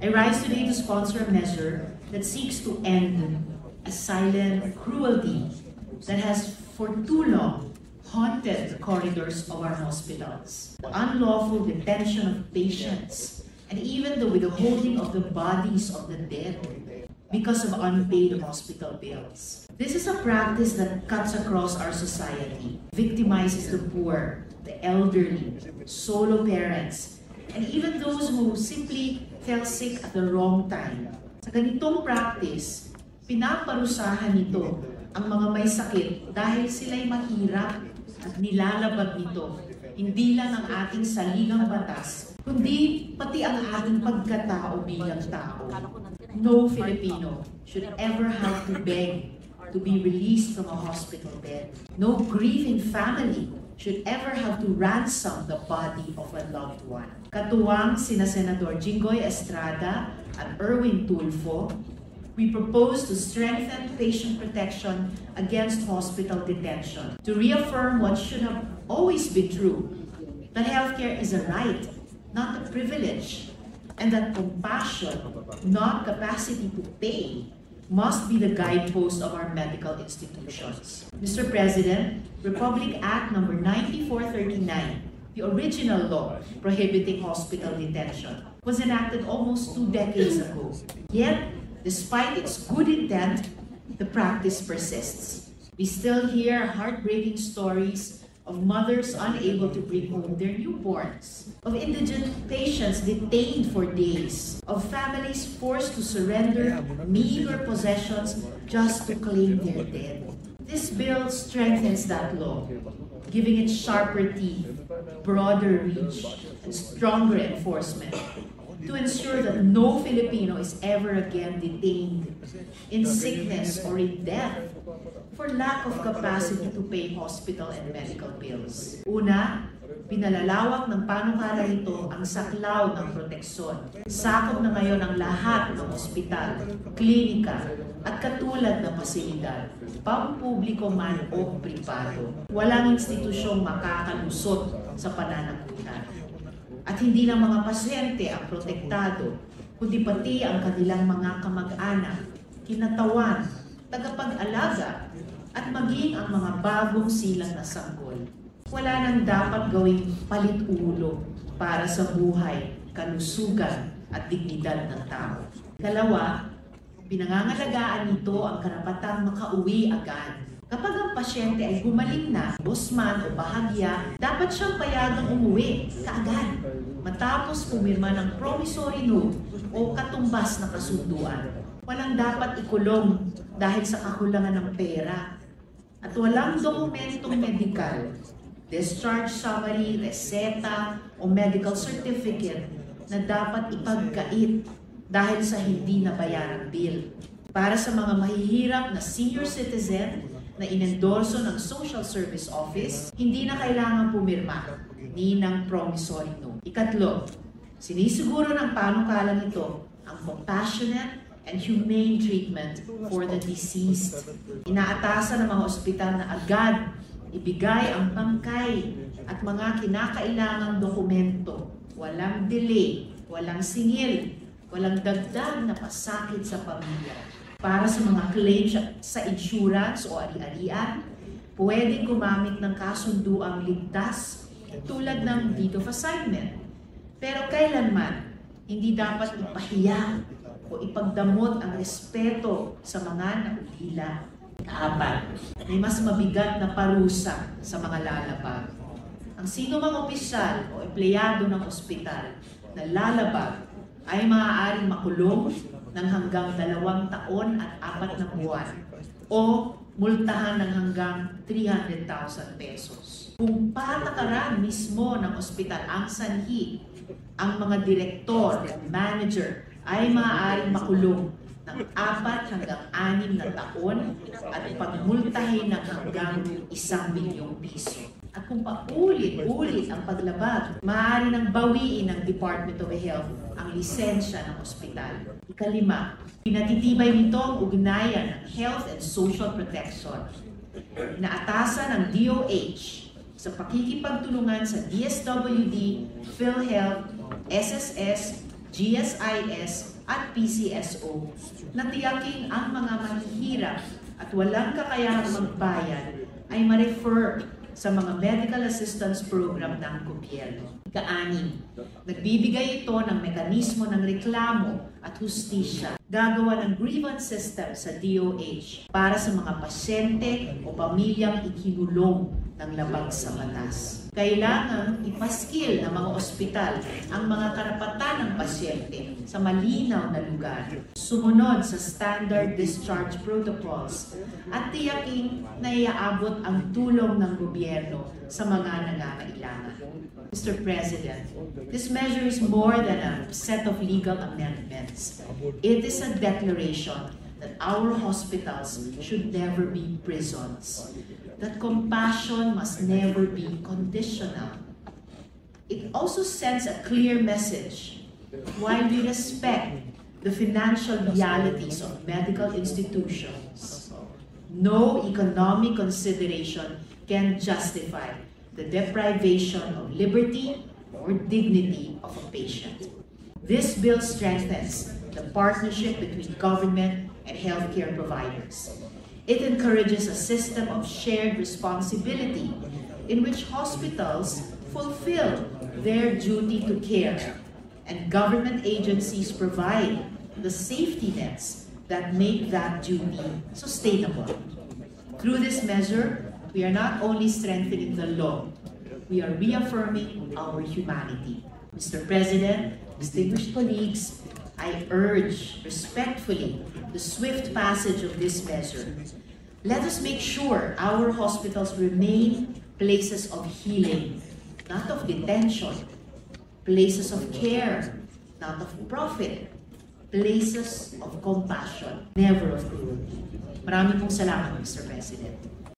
I rise today to sponsor a measure that seeks to end a silent cruelty that has for too long haunted the corridors of our hospitals. The unlawful detention of patients and even the withholding of the bodies of the dead because of unpaid hospital bills. This is a practice that cuts across our society, victimizes the poor, the elderly, solo parents, and even those who simply fell sick at the wrong time. Sa ganitong practice, pinaparusahan nito ang mga may sakit dahil sila'y mahirap at nilalabag nito hindi lang ang ating saligang batas, kundi pati ang ating pagkatao bilang tao. No Filipino should ever have to beg to be released from a hospital bed. No grieving family should ever have to ransom the body of a loved one. Katuwang sina Senador Jinggoy Estrada at Erwin Tulfo, we propose to strengthen patient protection against hospital detention, to reaffirm what should have always been true, that healthcare is a right, not a privilege, and that compassion, not capacity to pay, must be the guidepost of our medical institutions. Mr. President, Republic Act No. 9439, the original law prohibiting hospital detention, was enacted almost 2 decades ago. Yet, despite its good intent, the practice persists. We still hear heartbreaking stories of mothers unable to bring home their newborns, of indigent patients detained for days, of families forced to surrender meager possessions just to claim their dead. This bill strengthens that law, giving it sharper teeth, broader reach, and stronger enforcement to ensure that no Filipino is ever again detained in sickness or in death for lack of capacity to pay hospital and medical bills. Una, pinalalawak ng panukala nito ang saklaw ng proteksyon. Sakop na ngayon ang lahat ng ospital, klinika, at katulad na pasilidad, pampubliko man o pribado. Walang institusyong makakalusot sa pananagutan. At hindi lang mga pasyente ang protektado, kundi pati ang kanilang mga kamag-anak, kinatawan, tagapag-alaga, at maging ang mga bagong silang na sanggol. Wala nang dapat gawing palit-ulo para sa buhay, kalusugan, at dignidad ng tao. Kalawa, pinangangalagaan nito ang karapatang makauwi agad. Kapag ang pasyente ay gumaling na, bosman o bahagya, dapat siyang payagang umuwi kaagad matapos pumirma ng promissory note o katumbas na kasunduan. Walang dapat ikulong dahil sa kakulangan ng pera at walang dokumentong medikal, discharge summary, reseta o medical certificate na dapat ipagkait dahil sa hindi nabayarang bill. Para sa mga mahihirap na senior citizen na inendorso ng Social Service Office, hindi na kailangan pumirma ni ng promissory note. Ikatlo, sinisiguro ng panukalang ito ang compassionate and humane treatment for the deceased. Inaatasan ng mga ospital na agad ibigay ang bangkay at mga kinakailangang dokumento. Walang delay, walang singil, walang dagdag na pasakit sa pamilya. Para sa mga claims sa insurance o ari-arian, pwedeng gumamit ng kasunduang ligtas tulad ng deed of assignment. Pero kailanman, hindi dapat ipahiya o ipagdamot ang respeto sa mga naulila. Kaapat, may mas mabigat na parusa sa mga lalabag. Ang sino mang opisyal o empleyado ng ospital na lalabag ay maaaring makulong ng hanggang 2 taon at 4 na buwan o multahan ng hanggang 300,000 pesos. Kung patakaran mismo ng ospital ang sanhi, ang mga direktor at manager ay maaaring makulong ng 4 hanggang 6 na taon at pagmultahin ng hanggang 1 milyong piso. At kung paulit-ulit ang paglabag, maaari nang bawiin ng Department of Health ang lisensya ng ospital. Ikalima, pinatitibay nito ang ugnayan ng health and social protection. Inaatasan ng DOH sa pakikipagtulungan sa DSWD, PhilHealth, SSS, GSIS at PCSO na tiyaking ang mga mahihirap at walang kakayahang magbayad ay ma-refer sa mga medical assistance program ng gobyerno. Ika-anim, nagbibigay ito ng mekanismo ng reklamo at hustisya. Gagawa ng grievance system sa DOH para sa mga pasyente o pamilyang ikinulong ng labag sa batas. Kailangang ipaskil ng mga ospital ang mga karapatan ng pasyente sa malinaw na lugar, sumunod sa standard discharge protocols at tiyaking na iaabot ang tulong ng gobyerno sa mga nangangailangan. Mr. President, this measure is more than a set of legal amendments. It is a declaration that our hospitals should never be prisons, that compassion must never be conditional. It also sends a clear message. While we respect the financial realities of medical institutions, no economic consideration can justify the deprivation of liberty or dignity of a patient. This bill strengthens the partnership between government and healthcare providers. It encourages a system of shared responsibility in which hospitals fulfill their duty to care and government agencies provide the safety nets that make that duty sustainable. Through this measure, we are not only strengthening the law, we are reaffirming our humanity. Mr. President, distinguished colleagues, I urge respectfully the swift passage of this measure. Let us make sure our hospitals remain places of healing, not of detention, places of care, not of profit, places of compassion, never of cruelty. Maraming pong salamat, Mr. President.